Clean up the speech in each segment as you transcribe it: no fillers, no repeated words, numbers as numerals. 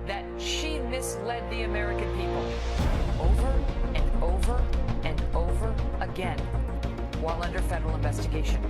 that she misled the American people over and over and over again while under federal investigation.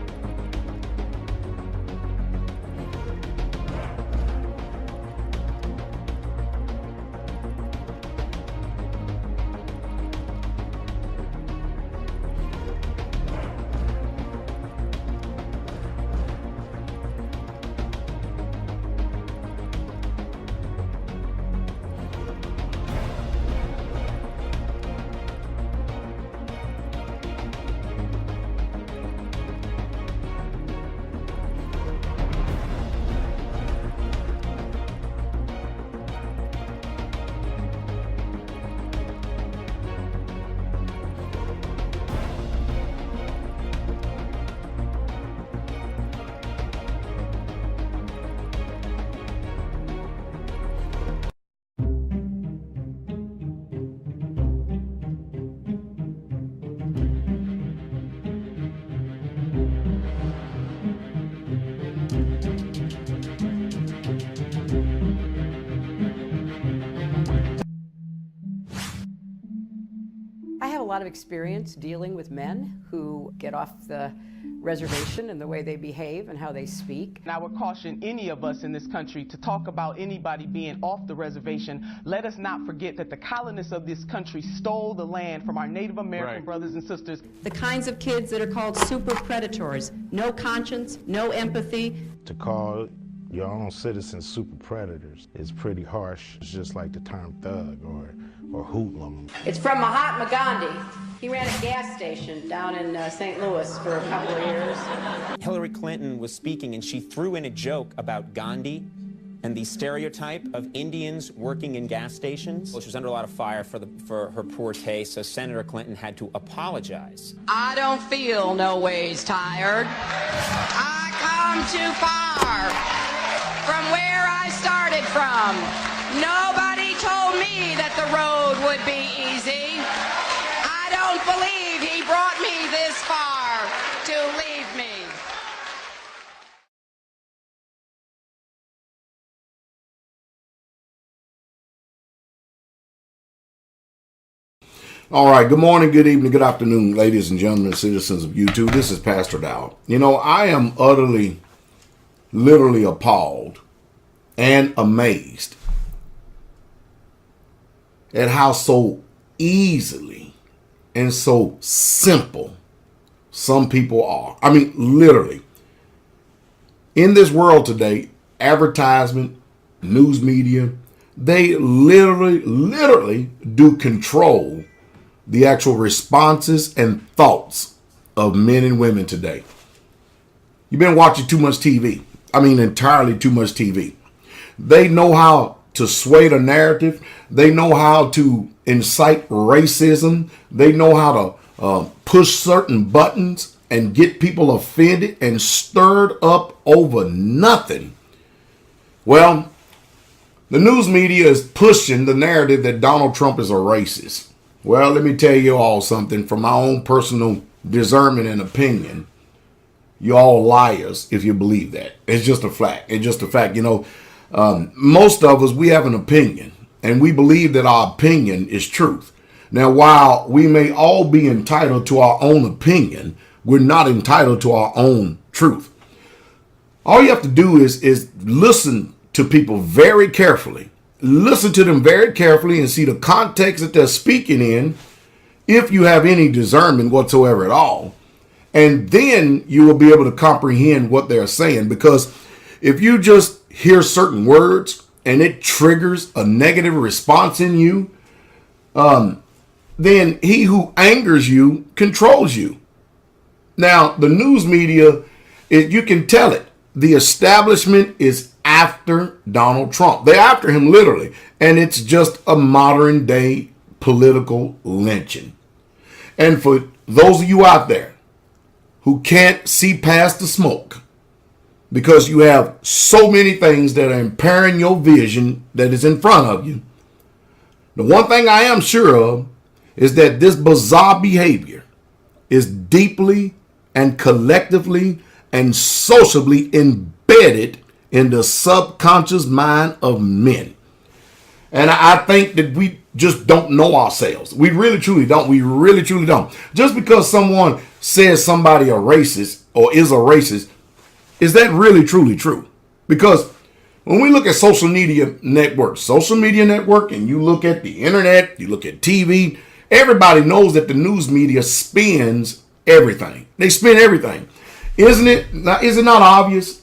I have a lot of experience dealing with men who get off the reservation and the way they behave and how they speak. And I would caution any of us in this country to talk about anybody being off the reservation. Let us not forget that the colonists of this country stole the land from our Native American brothers and sisters. The kinds of kids that are called super predators, no conscience, no empathy. To call your own citizens super predators is pretty harsh. It's just like the term thug or hoodlum. It's from Mahatma Gandhi. He ran a gas station down in St. Louis for a couple of years. Hillary Clinton was speaking and she threw in a joke about Gandhi and the stereotype of Indians working in gas stations. Well, she was under a lot of fire for her poor taste, so Senator Clinton had to apologize. I don't feel no ways tired. I come too far from where I started from. Nobody told me that the road would be easy. I don't believe he brought me this far to leave me. All right, good morning, good evening, good afternoon, ladies and gentlemen, citizens of YouTube. This is Pastor Dow. You know, I am utterly, literally appalled and amazed at how so easily and so simple some people are. I mean, literally. In this world today, advertisement, news media, they literally do control the actual responses and thoughts of men and women today. You've been watching too much TV. I mean, entirely too much TV. They know how to sway the narrative. They know how to incite racism. They know how to push certain buttons and get people offended and stirred up over nothing. Well, the news media is pushing the narrative that Donald Trump is a racist. Well, let me tell you all something from my own personal discernment and opinion. You're all liars if you believe that. It's just a fact. It's just a fact. You know, most of us, we have an opinion, and we believe that our opinion is truth. Now, while we may all be entitled to our own opinion, we're not entitled to our own truth. All you have to do is listen to people very carefully. Listen to them very carefully and see the context that they're speaking in, if you have any discernment whatsoever at all. And then you will be able to comprehend what they're saying. Because if you just hear certain words and it triggers a negative response in you, then he who angers you controls you. Now, the news media, you can tell it. The establishment is after Donald Trump. They're after him literally. And it's just a modern day political lynching. And for those of you out there who can't see past the smoke, because you have so many things that are impairing your vision that is in front of you, the one thing I am sure of is that this bizarre behavior is deeply and collectively and socially embedded in the subconscious mind of men. And I think that we just don't know ourselves. We really truly don't. We really truly don't. Just because someone says somebody a racist or is a racist, is that really truly true? Because when we look at social media networks, and you look at the internet, you look at TV, everybody knows that the news media spins everything. They spin everything. Is it not obvious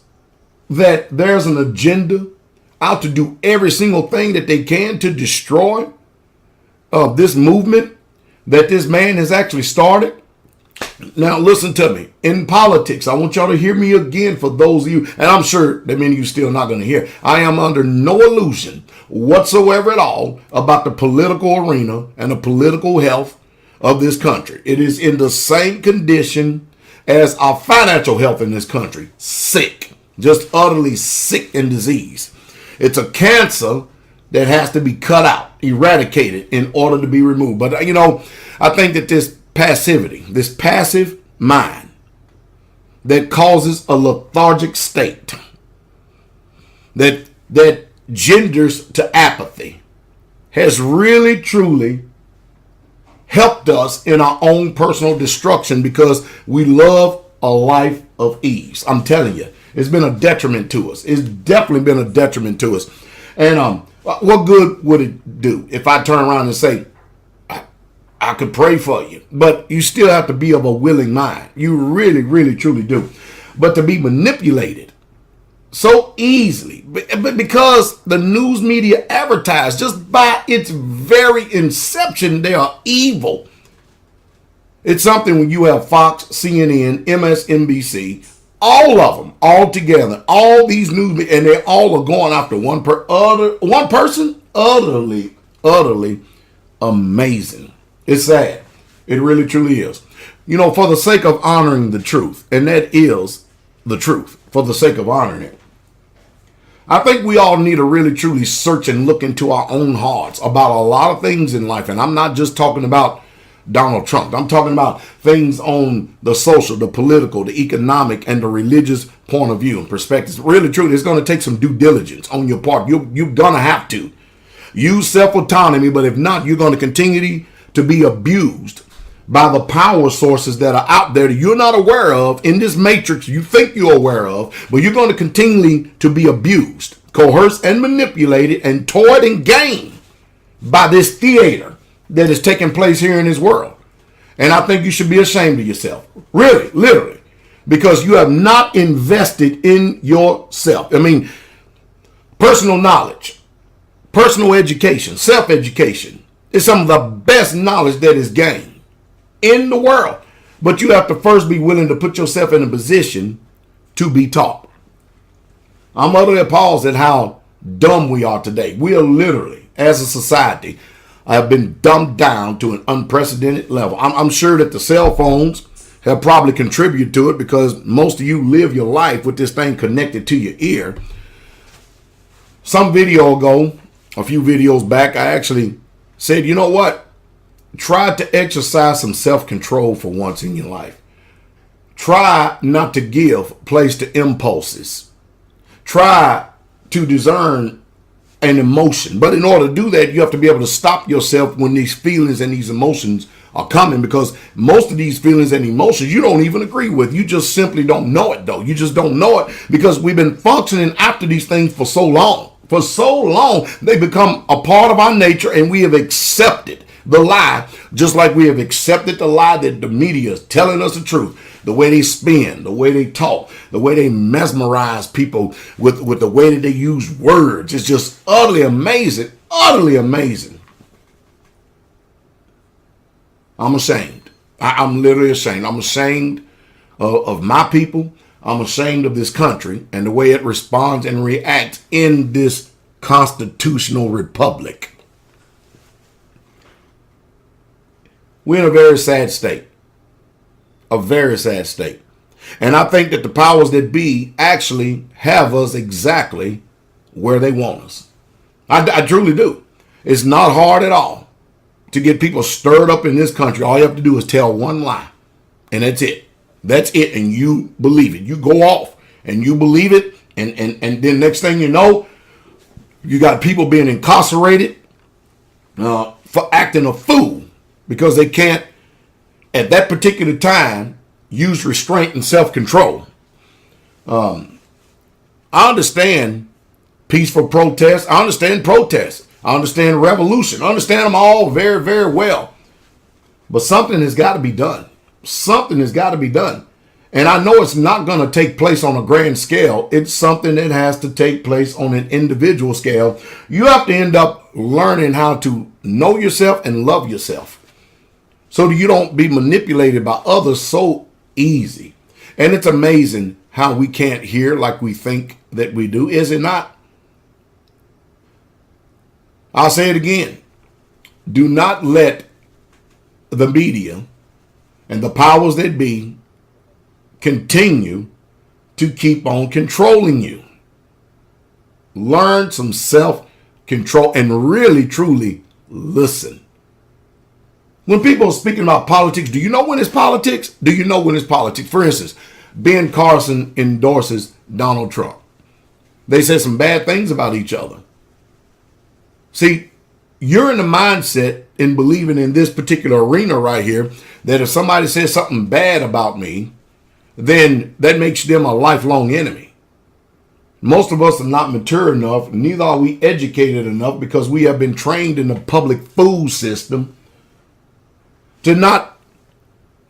that there's an agenda out to do every single thing that they can to destroy this movement that this man has actually started? Now, listen to me. In politics, I want y'all to hear me again for those of you, and I'm sure that many of you still not going to hear. I am under no illusion whatsoever at all about the political arena and the political health of this country. It is in the same condition as our financial health in this country. Sick. Just utterly sick and diseased. It's a cancer that has to be cut out, eradicated in order to be removed. But, you know, I think that this passivity, this passive mind that causes a lethargic state, that genders to apathy, has really, truly helped us in our own personal destruction because we love a life of ease. I'm telling you, it's been a detriment to us. It's definitely been a detriment to us. And what good would it do if I turn around and say, I could pray for you, but you still have to be of a willing mind. You really, really, truly do. But to be manipulated so easily, but because the news media advertise, just by its very inception, they are evil. It's something when you have Fox, CNN, MSNBC, all of them, all together, all these news, and they all are going after one person, utterly amazing. It's sad. It really, truly is. You know, for the sake of honoring the truth, and that is the truth, for the sake of honoring it, I think we all need to really, truly search and look into our own hearts about a lot of things in life. And I'm not just talking about Donald Trump. I'm talking about things on the social, the political, the economic, and the religious point of view and perspectives. Really, truly, it's going to take some due diligence on your part. You're going to have to use self-autonomy, but if not, you're going to continue to be abused by the power sources that are out there that you're not aware of in this matrix you think you're aware of, but you're going to continually to be abused, coerced, and manipulated, and toyed and gamed by this theater that is taking place here in this world. And I think you should be ashamed of yourself. Really, literally. Because you have not invested in yourself. I mean, personal knowledge, personal education, self-education is some of the best knowledge that is gained in the world. But you have to first be willing to put yourself in a position to be taught. I'm utterly appalled at how dumb we are today. We are literally, as a society, have been dumbed down to an unprecedented level. I'm sure that the cell phones have probably contributed to it because most of you live your life with this thing connected to your ear. Some video ago, a few videos back, I actually said, you know what? Try to exercise some self-control for once in your life. Try not to give place to impulses. Try to discern an emotion. But in order to do that, you have to be able to stop yourself when these feelings and these emotions are coming, because most of these feelings and emotions you don't even agree with. You just simply don't know it, though. You just don't know it because we've been functioning after these things for so long. For so long, they become a part of our nature, and we have accepted the lie, just like we have accepted the lie that the media is telling us the truth. The way they spin, the way they talk, the way they mesmerize people with the way that they use words. It's just utterly amazing, utterly amazing. I'm ashamed. I'm literally ashamed. I'm ashamed of my people. I'm ashamed of this country and the way it responds and reacts in this constitutional republic. We're in a very sad state. A very sad state. And I think that the powers that be actually have us exactly where they want us. I truly do. It's not hard at all to get people stirred up in this country. All you have to do is tell one lie. And that's it. That's it. And you believe it. You go off and you believe it. And then next thing you know, you got people being incarcerated for acting a fool because they can't, at that particular time, use restraint and self-control. I understand peaceful protests. I understand protests. I understand revolution. I understand them all very, very well. But something has got to be done. Something has got to be done. And I know it's not going to take place on a grand scale. It's something that has to take place on an individual scale. You have to end up learning how to know yourself and love yourself so that you don't be manipulated by others so easy. And it's amazing how we can't hear like we think that we do, is it not? I'll say it again. Do not let the media and the powers that be continue to keep on controlling you. Learn some self-control and really, truly listen. When people are speaking about politics, do you know when it's politics? Do you know when it's politics? For instance, Ben Carson endorses Donald Trump. They said some bad things about each other. See, you're in the mindset in believing in this particular arena right here that if somebody says something bad about me, then that makes them a lifelong enemy. Most of us are not mature enough, neither are we educated enough because we have been trained in the public food system to not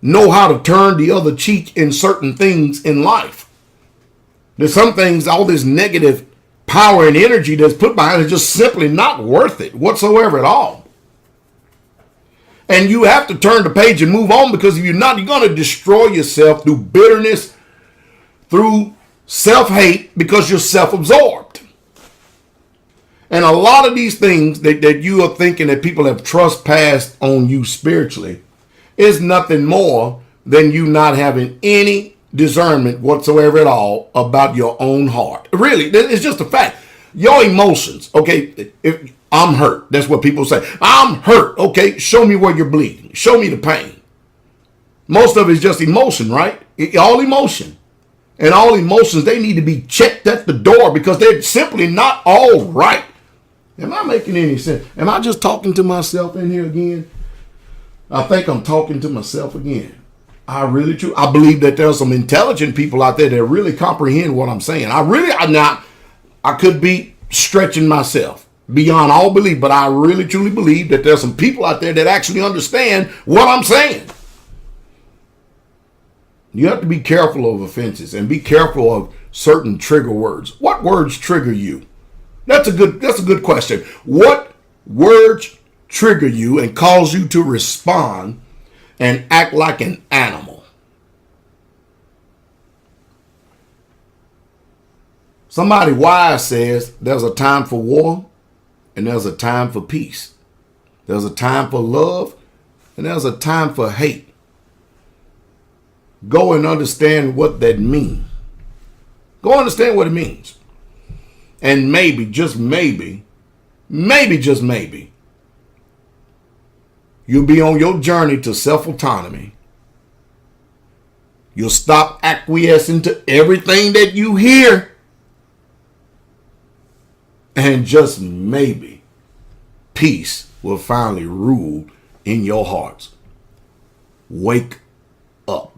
know how to turn the other cheek in certain things in life. There's some things, all this negative power and energy that's put behind it is just simply not worth it whatsoever at all. And you have to turn the page and move on, because if you're not, you're going to destroy yourself through bitterness, through self-hate, because you're self-absorbed. And a lot of these things that you are thinking that people have trespassed on you spiritually is nothing more than you not having any discernment whatsoever at all about your own heart. Really, it's just a fact. Your emotions, okay, if I'm hurt, that's what people say. I'm hurt, okay, show me where you're bleeding. Show me the pain. Most of it's just emotion, right? All emotion. And all emotions, they need to be checked at the door because they're simply not all right. Am I making any sense? Am I just talking to myself in here again? I think I'm talking to myself again. I believe that there's some intelligent people out there that really comprehend what I'm saying. I could be stretching myself beyond all belief, but I really truly believe that there's some people out there that actually understand what I'm saying. You have to be careful of offenses and be careful of certain trigger words. What words trigger you? That's a good question. What words trigger you and cause you to respond and act like an animal? Somebody wise says there's a time for war and there's a time for peace. There's a time for love and there's a time for hate. Go and understand what that means. Go understand what it means. And maybe, just maybe, you'll be on your journey to self-autonomy. You'll stop acquiescing to everything that you hear. And just maybe, peace will finally rule in your hearts. Wake up.